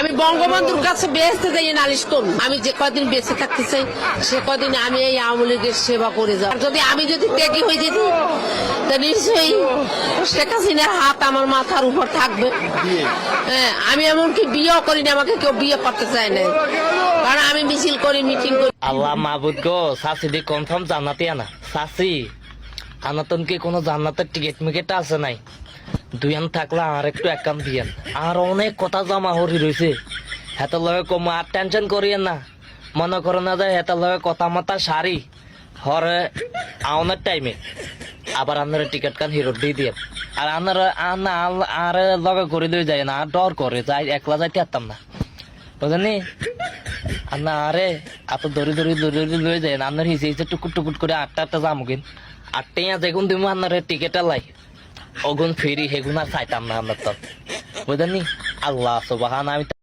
আমি বঙ্গবন্ধুর কাছে বেহেস্তে যাই নালিশ করুন। আমি যে কদিন বেঁচে থাকতে চাই সে কদিন আমি এই আওয়ামী লীগের সেবা করে যাব। যদি আমি ত্যাগী হয়ে যেত তা নিশ্চয়ই শেখ হাসিনার হাত আমার মাথার উপর থাকবে। হ্যাঁ, আমি এমনকি বিয়েও করিনি, আমাকে কেউ বিয়ে করতে চায় না, কারণ আমি মিছিল করি, মিটিং করি। আল্লাহ মাহবুদ গো, চাষি দি কনফার্ম জান্নাতি আনা চাষি আনাতন কি কোনো জান্নাতের টিকিট মিকেট আছে নাই? দুইয়ান থাকলে আর একটু এক কাম দিয়েন, আর অনেক কথা জমা হরি রয়েছে। হেতার লগে কম আর টেনশন করিয়েন না, মনে করো না যে হেতার লগে কথা মাতা সারি হরে আওনের টাইমে আবার আপনারা টিকিট কান হিরো দিয়ে দিয়ে আর আপনারা আর লগে করে দিয়ে যায় না, আর ডর করে যাই একলা যাইতে পারতাম না, বুঝলেনি? না আরে এত দড়ি লয়ে যায় না, আপনার হিসে হিসে টুকুট টুকুট করে আটটা যামুকিন আটটাই দেখুন তুমি আপনার টিকিট লাই অগুন ফেরি হেগুন আর চাইতাম না আপনার তো, বুঝলেনি? আল্লাহ সুবহান। আমি